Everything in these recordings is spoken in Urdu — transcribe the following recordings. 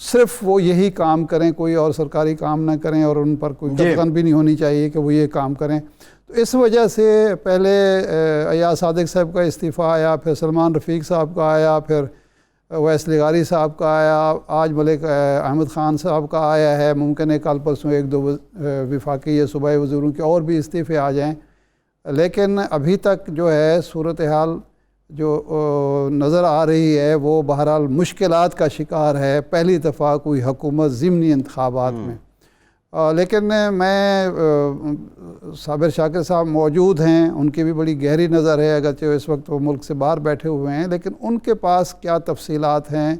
صرف وہ یہی کام کریں، کوئی اور سرکاری کام نہ کریں، اور ان پر کوئی قطعاً بھی نہیں ہونی چاہیے کہ وہ یہ کام کریں. تو اس وجہ سے پہلے ایاز صادق صاحب کا استعفیٰ آیا، پھر سلمان رفیق صاحب کا آیا، پھر اویس لغاری صاحب کا آیا، آج ملک احمد خان صاحب کا آیا ہے. ممکن ہے کل پرسوں ایک دو وفاقی یا صوبائی وزیروں کے اور بھی استعفے آ جائیں، لیکن ابھی تک جو ہے صورتحال جو نظر آ رہی ہے وہ بہرحال مشکلات کا شکار ہے. پہلی دفعہ کوئی حکومت ضمنی انتخابات میں. لیکن میں صابر شاکر صاحب موجود ہیں، ان کی بھی بڑی گہری نظر ہے، اگرچہ اس وقت وہ ملک سے باہر بیٹھے ہوئے ہیں، لیکن ان کے پاس کیا تفصیلات ہیں،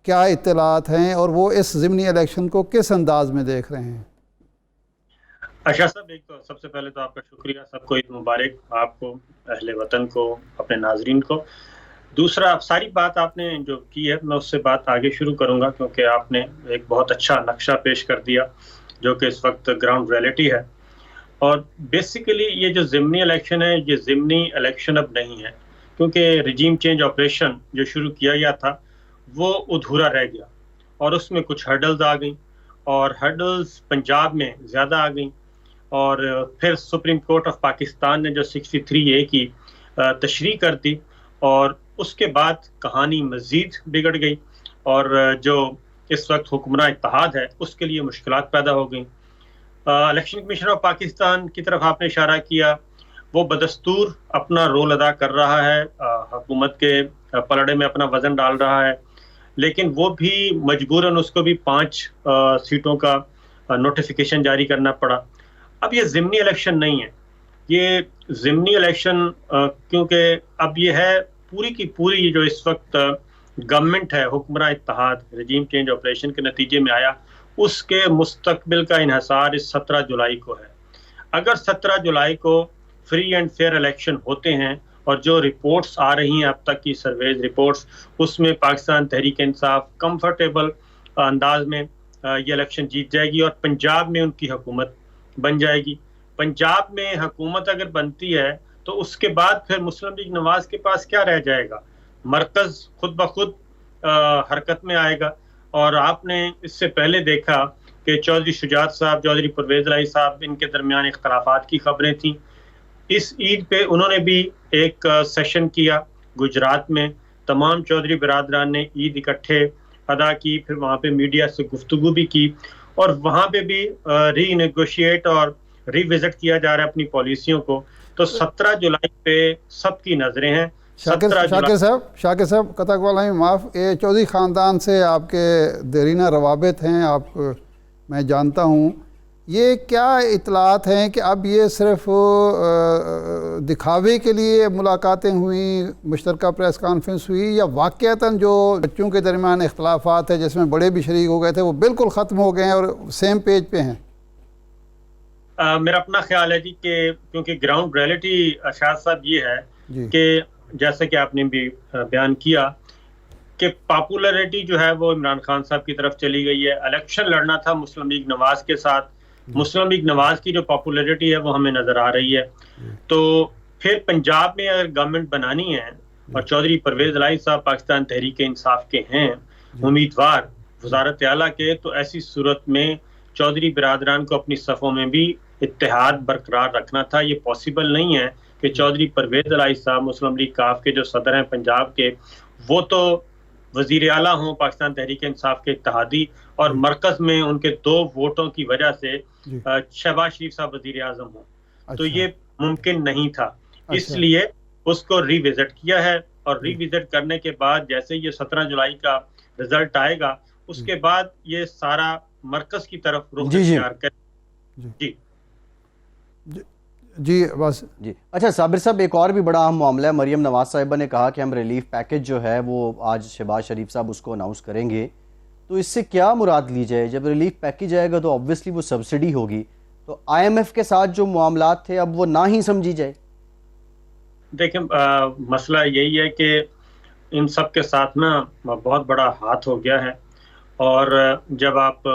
کیا اطلاعات ہیں، اور وہ اس ضمنی الیکشن کو کس انداز میں دیکھ رہے ہیں؟ اشرف صاحب، ایک تو سب سے پہلے تو آپ کا شکریہ، سب کو عید مبارک، آپ کو، اہل وطن کو، اپنے ناظرین کو. دوسرا، ساری بات آپ نے جو کی ہے میں اس سے بات آگے شروع کروں گا، کیونکہ آپ نے ایک بہت اچھا نقشہ پیش کر دیا جو کہ اس وقت گراؤنڈ ریئلٹی ہے. اور بیسیکلی یہ جو ضمنی الیکشن ہے، یہ ضمنی الیکشن اب نہیں ہے، کیونکہ رجیم چینج آپریشن جو شروع کیا گیا تھا وہ ادھورا رہ گیا، اور اس میں کچھ ہرڈلز آ گئیں، اور ہرڈلز پنجاب میں زیادہ آ گئیں. اور پھر سپریم کورٹ آف پاکستان نے جو 63A کی تشریح کر دی، اور اس کے بعد کہانی مزید بگڑ گئی، اور جو اس وقت حکمراں اتحاد ہے اس کے لیے مشکلات پیدا ہو گئیں. الیکشن کمیشن آف پاکستان کی طرف آپ نے اشارہ کیا، وہ بدستور اپنا رول ادا کر رہا ہے، حکومت کے پلڑے میں اپنا وزن ڈال رہا ہے، لیکن وہ بھی مجبوراً اس کو بھی 5 سیٹوں کا نوٹیفیکیشن جاری کرنا پڑا. اب یہ ضمنی الیکشن نہیں ہے، یہ ضمنی الیکشن کیونکہ اب یہ ہے پوری کی پوری جو اس وقت گورنمنٹ ہے، حکمراں اتحاد، رجیم چینج آپریشن کے نتیجے میں آیا، اس کے مستقبل کا انحصار اس 17 جولائی کو ہے. اگر 17 جولائی کو فری اینڈ فیئر الیکشن ہوتے ہیں، اور جو رپورٹس آ رہی ہیں اب تک کی سرویز رپورٹس، اس میں پاکستان تحریک انصاف کمفرٹیبل انداز میں یہ الیکشن جیت جائے گی، اور پنجاب میں ان کی حکومت بن جائے گی. پنجاب میں حکومت اگر بنتی ہے تو اس کے بعد پھر مسلم لیگ نواز کے پاس کیا رہ جائے گا؟ مرکز خود بخود حرکت میں آئے گا. اور آپ نے اس سے پہلے دیکھا کہ چودھری شجاعت صاحب، چودھری پرویز الہی صاحب، ان کے درمیان اختلافات کی خبریں تھیں. اس عید پہ انہوں نے بھی ایک سیشن کیا گجرات میں، تمام چودھری برادران نے عید اکٹھے ادا کی، پھر وہاں پہ میڈیا سے گفتگو بھی کی، اور وہاں پہ بھی ری نیگوشیٹ اور ری وزٹ کیا جا رہا ہے اپنی پالیسیوں کو. تو 17 جولائی پہ سب کی نظریں ہیں. شاکر صاحب قطع والا معاف، چودھری خاندان سے آپ کے دیرینہ روابط ہیں، آپ میں جانتا ہوں. یہ کیا اطلاعات ہیں کہ اب یہ صرف دکھاوے کے لیے ملاقاتیں ہوئیں، مشترکہ پریس کانفرنس ہوئی، یا واقعتاً جو بچوں کے درمیان اختلافات ہیں جس میں بڑے بھی شریک ہو گئے تھے وہ بالکل ختم ہو گئے ہیں اور سیم پیج پہ ہیں؟ میرا اپنا خیال ہے جی کہ کیونکہ گراؤنڈ ریئلٹی اشاد صاحب یہ ہے کہ جیسے کہ آپ نے بھی بیان کیا کہ پاپولیرٹی جو ہے وہ عمران خان صاحب کی طرف چلی گئی ہے. الیکشن لڑنا تھا مسلم لیگ نواز کے ساتھ، مسلم لیگ نواز کی جو پاپولیرٹی ہے وہ ہمیں نظر آ رہی ہے. تو پھر پنجاب میں اگر گورنمنٹ بنانی ہے اور چودھری پرویز الہی صاحب پاکستان تحریک انصاف کے ہیں امیدوار وزارت اعلیٰ کے، تو ایسی صورت میں چودھری برادران کو اپنی صفوں میں بھی اتحاد برقرار رکھنا تھا. یہ پاسبل نہیں ہے کہ چودھری پرویز الہی صاحب مسلم لیگ کاف کے جو صدر ہیں پنجاب کے، وہ تو وزیر اعلیٰ ہوں پاکستان تحریک انصاف کے اتحادی، اور مرکز میں ان کے 2 ووٹوں کی وجہ سے شہباز شریف صاحب وزیر اعظم ہوں. تو یہ ممکن نہیں تھا، اس لیے اس کو ری وزٹ کیا ہے. اور ری وزٹ کرنے کے بعد جیسے یہ 17 جولائی کا رزلٹ آئے گا، اس کے بعد یہ سارا مرکز کی طرف رخ اختیار کرے. جی بس جی اچھا صابر صاحب، ایک اور بھی بڑا اہم معاملہ ہے. مریم نواز صاحبہ نے کہا کہ ہم ریلیف پیکج جو ہے وہ آج شہباز شریف صاحب اس کو اناؤنس کریں گے. تو اس سے کیا مراد لی جائے؟ جب ریلیف پیکج آئے گا تو obviously وہ سبسڈی ہوگی، تو IMF کے ساتھ جو معاملات تھے اب وہ نہ ہی سمجھی جائے. دیکھیں مسئلہ یہی ہے کہ ان سب کے ساتھ نا بہت بڑا ہاتھ ہو گیا ہے، اور جب آپ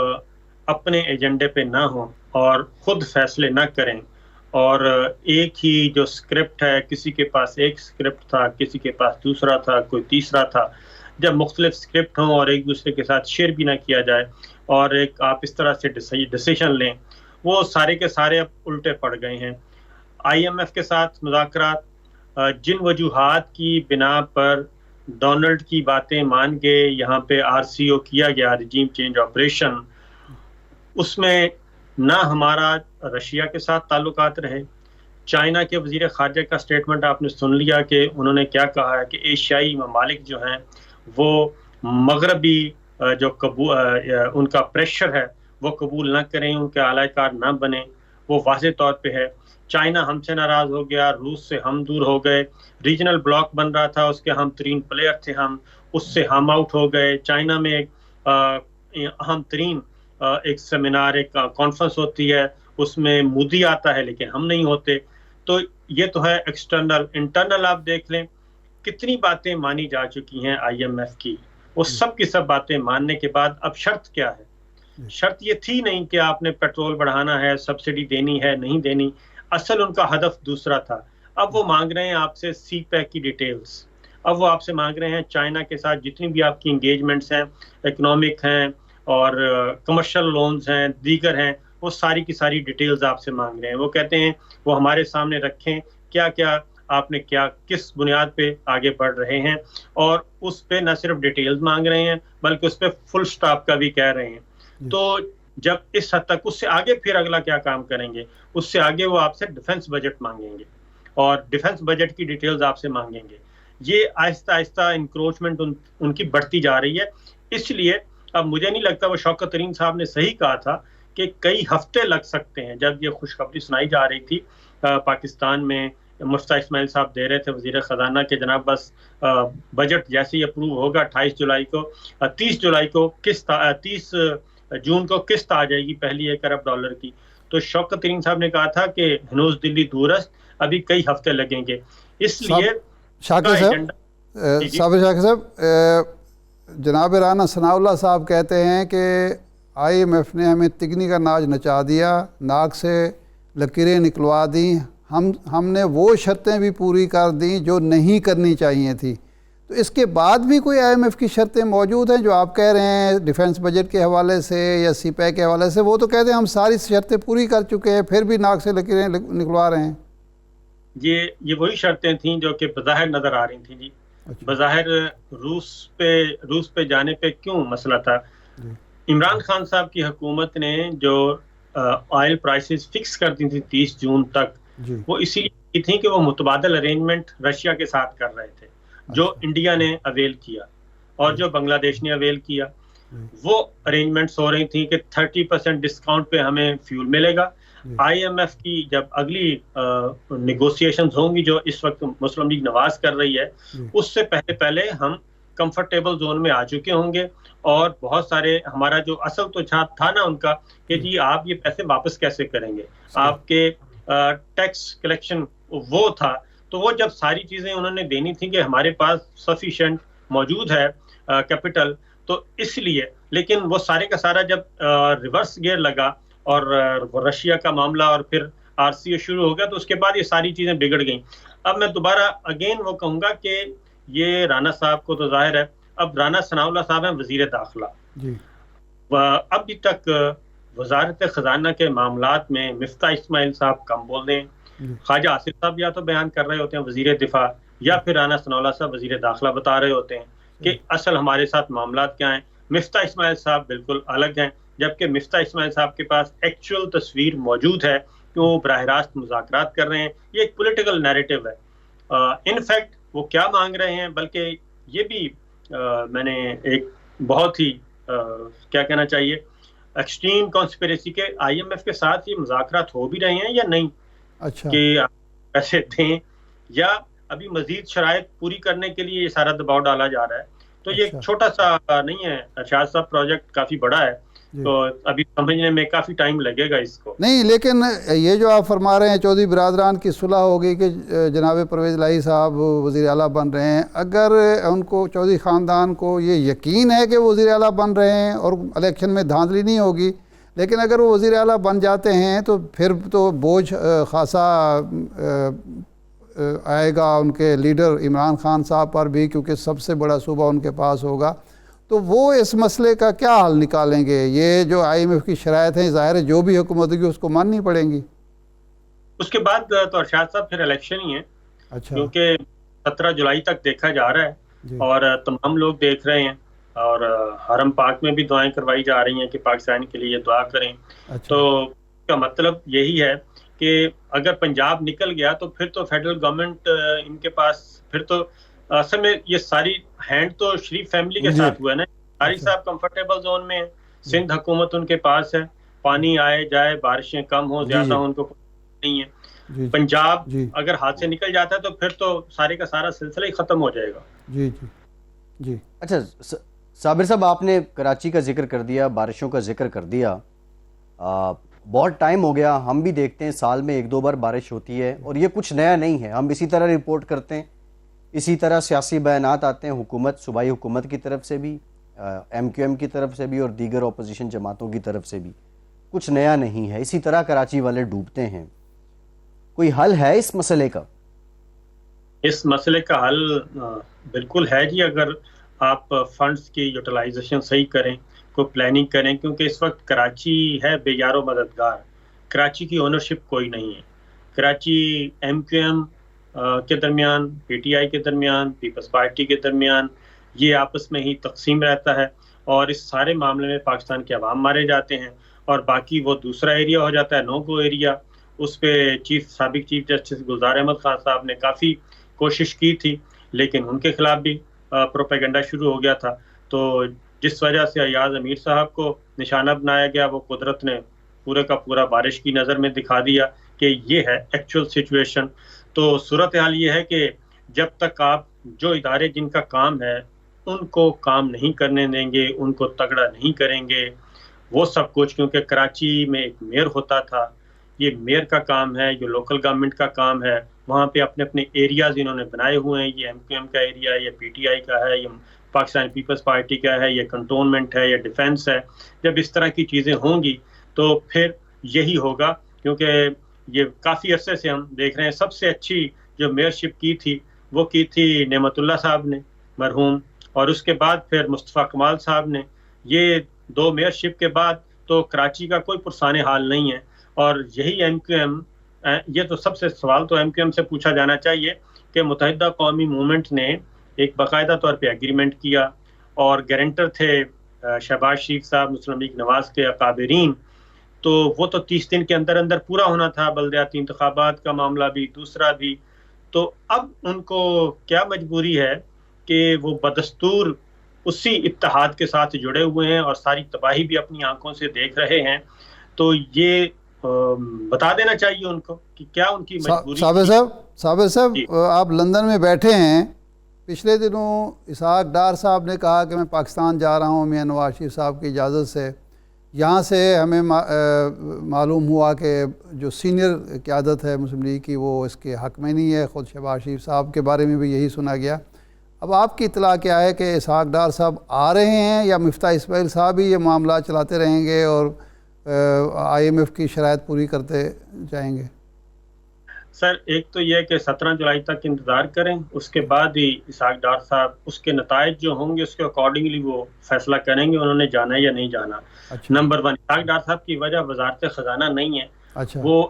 اپنے ایجنڈے پہ نہ ہوں اور خود فیصلے نہ کریں، اور ایک ہی جو سکرپٹ ہے، کسی کے پاس ایک سکرپٹ تھا، کسی کے پاس دوسرا تھا، کوئی تیسرا تھا، جب مختلف اسکرپٹ ہوں اور ایک دوسرے کے ساتھ شیئر بھی نہ کیا جائے اور ایک آپ اس طرح سے ڈیسیشن لیں، وہ سارے کے سارے اب الٹے پڑ گئے ہیں۔ آئی ایم ایف کے ساتھ مذاکرات جن وجوہات کی بنا پر ڈونلڈ کی باتیں مان کے یہاں پہ آر سی او کیا گیا، رجیم چینج آپریشن، اس میں نہ ہمارا رشیا کے ساتھ تعلقات رہے۔ چائنا کے وزیر خارجہ کا سٹیٹمنٹ آپ نے سن لیا کہ انہوں نے کیا کہا ہے کہ ایشیائی ممالک جو ہیں وہ مغربی جو ان کا پریشر ہے وہ قبول نہ کریں، ان کے اعلی کار نہ بنیں، وہ واضح طور پہ ہے۔ چائنا ہم سے ناراض ہو گیا، روس سے ہم دور ہو گئے، ریجنل بلاک بن رہا تھا، اس کے ہم ترین پلیئر تھے ہم، اس سے ہم آؤٹ ہو گئے۔ چائنا میں ایک اہم ترین ایک سیمینار، ایک کانفرنس ہوتی ہے، اس میں مودی آتا ہے لیکن ہم نہیں ہوتے۔ تو یہ تو ہے ایکسٹرنل۔ انٹرنل آپ دیکھ لیں کتنی باتیں مانی جا چکی ہیں آئی ایم ایف کی، وہ سب کی سب باتیں ماننے کے بعد اب شرط کیا ہے؟ شرط یہ تھی نہیں کہ آپ نے پیٹرول بڑھانا ہے، سبسڈی دینی ہے، نہیں دینی، اصل ان کا ہدف دوسرا تھا۔ اب وہ مانگ رہے ہیں آپ سے سی پیک کی ڈیٹیلز، اب وہ آپ سے مانگ رہے ہیں چائنا کے ساتھ جتنی بھی آپ کی انگیجمنٹس ہیں، اکنامک ہیں اور کمرشل لونز ہیں، دیگر ہیں، وہ ساری کی ساری ڈیٹیلز آپ سے مانگ رہے ہیں۔ وہ کہتے ہیں وہ ہمارے سامنے رکھیں کیا کیا آپ نے کیا کس بنیاد پہ آگے بڑھ رہے ہیں، اور اس پہ نہ صرف ڈیٹیلز مانگ رہے ہیں بلکہ اس پہ فل سٹاپ کا بھی کہہ رہے ہیں۔ تو جب اس حد تک، اس سے آگے پھر اگلا کیا کام کریں گے؟ اس سے آگے وہ آپ سے ڈیفنس بجٹ مانگیں گے اور ڈیفنس بجٹ کی ڈیٹیلز آپ سے مانگیں گے۔ یہ آہستہ آہستہ انکروچمنٹ ان کی بڑھتی جا رہی ہے۔ اس لیے اب مجھے نہیں لگتا، وہ شوکت ترین صاحب نے صحیح کہا تھا کہ کئی ہفتے لگ سکتے ہیں۔ جب یہ خوشخبری سنائی جا رہی تھی پاکستان میں، مفتاح اسماعیل صاحب دے رہے تھے وزیر خزانہ کے جناب بس بجٹ جیسے ہی اپروو ہوگا 28 جولائی کو، 30 جولائی کو قسط، 30 جون کو قسط آ جائے گی پہلی $1 ارب کی۔ تو شوکت ترین صاحب نے کہا تھا کہ ہنوز دلی دورست، ابھی کئی ہفتے لگیں گے۔ اس لیے شاکر صاحب جناب رانا ثناء اللہ صاحب کہتے ہیں کہ آئی ایم ایف نے ہمیں تگنی کا ناچ نچا دیا، ناک سے لکیریں نکلوا دیں، ہم نے وہ شرطیں بھی پوری کر دیں جو نہیں کرنی چاہیے تھی۔ تو اس کے بعد بھی کوئی آئی ایم ایف کی شرطیں موجود ہیں جو آپ کہہ رہے ہیں ڈیفنس بجٹ کے حوالے سے یا سی پیک کے حوالے سے؟ وہ تو کہتے ہیں ہم ساری شرطیں پوری کر چکے ہیں، پھر بھی ناک سے لکیریں نکلوا رہے ہیں۔ یہ وہی شرطیں تھیں جو کہ بظاہر نظر آ رہی تھیں جی۔ بظاہر روس پہ جانے پہ کیوں مسئلہ تھا؟ عمران خان صاحب کی حکومت نے جو آئل پرائسز فکس کر دی تھی 30 جون تک، وہ اسی لیے تھیں کہ وہ متبادل ارینجمنٹ رشیا کے ساتھ کر رہے تھے، جو انڈیا نے اویل کیا اور جو بنگلہ دیش نے اویل کیا۔ وہ ارینجمنٹس ہو رہی تھیں کہ 30% ڈسکاؤنٹ پہ ہمیں فیول ملے گا۔ آئی ایم ایف کی جب اگلی نیگوسیشنز ہوں گی جو اس وقت مسلم لیگ نواز کر رہی ہے، اس سے پہلے ہم کمفرٹیبل زون میں آ چکے ہوں گے، اور بہت سارے ہمارا جو اصل تو تھا نا ان کا کہ جی آپ یہ پیسے واپس کیسے کریں گے، آپ کے ٹیکس کلیکشن وہ تھا۔ تو وہ جب ساری چیزیں انہوں نے دینی تھی کہ ہمارے پاس سفیشینٹ موجود ہے کیپٹل، تو اس لیے، لیکن وہ سارے کا سارا جب ریورس گیئر لگا اور رشیا کا معاملہ اور پھر آر سی او شروع ہو گیا، تو اس کے بعد یہ ساری چیزیں بگڑ گئیں۔ اب میں دوبارہ اگین وہ کہوں گا کہ یہ رانا صاحب کو تو ظاہر ہے، اب رانا ثناء اللہ صاحب ہیں وزیر داخلہ، ابھی تک وزارت خزانہ کے معاملات میں مفتاح اسماعیل صاحب کم بول رہے ہیں، خواجہ آصف صاحب یا تو بیان کر رہے ہوتے ہیں وزیر دفاع، یا پھر رانا ثناء اللہ صاحب وزیر داخلہ بتا رہے ہوتے ہیں کہ اصل ہمارے ساتھ معاملات کیا ہیں۔ مفتاح اسماعیل صاحب بالکل الگ ہیں، جبکہ مفتاح اسماعیل صاحب کے پاس ایکچوئل تصویر موجود ہے کہ وہ براہ راست مذاکرات کر رہے ہیں۔ یہ ایک پولیٹیکل نیریٹو ہے۔ ان فیکٹ وہ کیا مانگ رہے ہیں، بلکہ یہ بھی میں نے ایک بہت ہی کیا کہنا چاہیے ایکسٹریم کانسپیریسی کے آئی ایم ایف کے ساتھ یہ مذاکرات ہو بھی رہے ہیں یا نہیں، کہ پیسے دیں یا ابھی مزید شرائط پوری کرنے کے لیے یہ سارا دباؤ ڈالا جا رہا ہے۔ تو یہ ایک چھوٹا سا نہیں ہے ارشاد صاحب، پروجیکٹ کافی بڑا ہے، تو ابھی سمجھنے میں کافی ٹائم لگے گا اس کو۔ نہیں، لیکن یہ جو آپ فرما رہے ہیں چودھری برادران کی صلح ہوگی کہ جناب پرویز الہی صاحب وزیر اعلیٰ بن رہے ہیں، اگر ان کو چودھری خاندان کو یہ یقین ہے کہ وہ وزیر اعلیٰ بن رہے ہیں اور الیکشن میں دھاندلی نہیں ہوگی، لیکن اگر وہ وزیر اعلیٰ بن جاتے ہیں تو پھر تو بوجھ خاصا آئے گا ان کے لیڈر عمران خان صاحب پر بھی، کیونکہ سب سے بڑا صوبہ ان کے پاس ہوگا، تو وہ اس مسئلے کا کیا حل نکالیں گے؟ یہ جو IMF کی شرائط ہیں ظاہر ہے جو بھی حکومت ہوگی اس کو ماننی پڑیں گی۔ اس کے بعد تو ارشاد صاحب پھر الیکشن ہی ہے، اچھا، کیونکہ 17 جولائی تک دیکھا جا رہا ہے اور تمام لوگ دیکھ رہے ہیں، اور حرم پاک میں بھی دعائیں کروائی جا رہی ہیں کہ پاکستان کے لیے دعا کریں۔ تو اس کا مطلب یہی ہے کہ اگر پنجاب نکل گیا تو پھر تو فیڈرل گورنمنٹ ان کے پاس، پھر تو اصل میں یہ ساری ہینڈ تو شریف فیملی کے ساتھ ہوا ہے نا۔ طارق صاحب کمفرٹیبل زون میں ہیں، سندھ حکومت ان کے پاس ہے، پانی آئے جائے، بارشیں کم ہو زیادہ ان کو نہیں ہے۔ پنجاب اگر ہاتھ سے نکل جاتا ہے تو پھر تو سارے کا سارا سلسلہ ہی ختم ہو جائے گا۔ جی جی جی۔ اچھا صابر صاحب، آپ نے کراچی کا ذکر کر دیا، بارشوں کا ذکر کر دیا، بہت ٹائم ہو گیا، ہم بھی دیکھتے ہیں سال میں 1-2 بار بارش ہوتی ہے اور یہ کچھ نیا نہیں ہے، ہم اسی طرح رپورٹ کرتے ہیں، اسی طرح سیاسی بیانات آتے ہیں حکومت، صوبائی حکومت کی طرف سے بھی، MQM کی طرف سے بھی اور دیگر اپوزیشن جماعتوں کی طرف سے بھی، کچھ نیا نہیں ہے، اسی طرح کراچی والے ڈوبتے ہیں۔ کوئی حل ہے اس مسئلے کا؟ اس مسئلے کا حل بالکل ہے جی، اگر آپ فنڈز کی یوٹیلائزیشن صحیح کریں، کوئی پلاننگ کریں، کیونکہ اس وقت کراچی ہے بے یار و مددگار، کراچی کی اونرشپ کوئی نہیں ہے۔ کراچی MQM کے درمیان، PTI کے درمیان، پیپلز پارٹی کے درمیان یہ آپس میں ہی تقسیم رہتا ہے، اور اس سارے معاملے میں پاکستان کے عوام مارے جاتے ہیں، اور باقی وہ دوسرا ایریا ہو جاتا ہے، نو گو ایریا۔ اس پہ سابق چیف جسٹس گلزار احمد خان صاحب نے کافی کوشش کی تھی، لیکن ان کے خلاف بھی پروپیگنڈا شروع ہو گیا تھا، تو جس وجہ سے ایاز امیر صاحب کو نشانہ بنایا گیا، وہ قدرت نے پورے کا پورا بارش کی نظر میں دکھا دیا کہ یہ ہے ایکچوئل سچویشن۔ تو صورتحال یہ ہے کہ جب تک آپ جو ادارے جن کا کام ہے ان کو کام نہیں کرنے دیں گے، ان کو تگڑا نہیں کریں گے، وہ سب کچھ، کیونکہ کراچی میں ایک میئر ہوتا تھا، یہ میئر کا کام ہے، یہ لوکل گورنمنٹ کا کام ہے، وہاں پہ اپنے اپنے ایریاز انہوں نے بنائے ہوئے ہیں، یہ MQM کا ایریا ہے، یہ PTI کا ہے، یہ پاکستان پیپلز پارٹی کا ہے، یہ کنٹونمنٹ ہے، یہ ڈیفنس ہے۔ جب اس طرح کی چیزیں ہوں گی تو پھر یہی ہوگا، کیونکہ یہ کافی عرصے سے ہم دیکھ رہے ہیں سب سے اچھی جو میئرشپ کی تھی وہ کی تھی نعمت اللہ صاحب نے مرحوم، اور اس کے بعد پھر مصطفیٰ کمال صاحب نے۔ یہ 2 میئرشپ کے بعد تو کراچی کا کوئی پرسان حال نہیں ہے، اور یہی MQM، یہ تو سب سے سوال تو MQM سے پوچھا جانا چاہیے کہ متحدہ قومی موومنٹ نے ایک باقاعدہ طور پہ ایگریمنٹ کیا، اور گارنٹر تھے شہباز شریف صاحب، مسلم لیگ نواز کے اکابرین، تو وہ تو 30 دن کے اندر اندر پورا ہونا تھا، بلدیاتی انتخابات کا معاملہ بھی، دوسرا بھی۔ تو اب ان کو کیا مجبوری ہے کہ وہ بدستور اسی اتحاد کے ساتھ جڑے ہوئے ہیں اور ساری تباہی بھی اپنی آنکھوں سے دیکھ رہے ہیں، تو یہ بتا دینا چاہیے ان کو کہ کیا ان کی مجبوری۔ صابر صاحب آپ لندن میں بیٹھے ہیں، پچھلے دنوں اسحاق ڈار صاحب نے کہا کہ میں پاکستان جا رہا ہوں میاں نواز شریف صاحب کی اجازت سے۔ یہاں سے ہمیں معلوم ہوا کہ جو سینئر قیادت ہے مسلم لیگ کی وہ اس کے حق میں نہیں ہے، خود شہباز شریف صاحب کے بارے میں بھی یہی سنا گیا۔ اب آپ کی اطلاع کیا ہے کہ اسحاق ڈار صاحب آ رہے ہیں یا مفتاح اسماعیل صاحب ہی یہ معاملات چلاتے رہیں گے اور IMF کی شرائط پوری کرتے جائیں گے؟ سر ایک تو یہ کہ 17 جولائی تک انتظار کریں، اس کے بعد ہی اسحاق ڈار صاحب اس کے نتائج جو ہوں گے اس کے اکارڈنگلی وہ فیصلہ کریں گے انہوں نے جانا ہے یا نہیں جانا۔ نمبر 1، اسحاق ڈار صاحب کی وجہ وزارت خزانہ نہیں ہے، وہ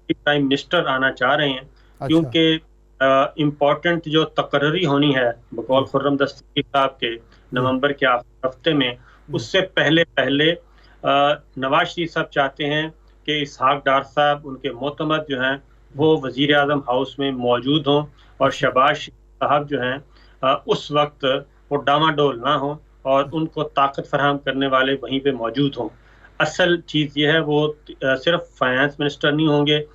پرائم منسٹر آنا چاہ رہے ہیں، کیونکہ امپورٹنٹ جو تقرری ہونی ہے بقول خرم دستگیر صاحب کے نومبر کے آخری ہفتے میں، اس سے پہلے نواز شریف صاحب چاہتے ہیں کہ اسحاق ڈار صاحب ان کے معتمد جو ہیں وہ وزیر اعظم ہاؤس میں موجود ہوں، اور شہباز شریف صاحب جو ہیں اس وقت وہ ڈاواڈول نہ ہوں اور ان کو طاقت فراہم کرنے والے وہیں پہ موجود ہوں۔ اصل چیز یہ ہے وہ صرف فائنانس منسٹر نہیں ہوں گے،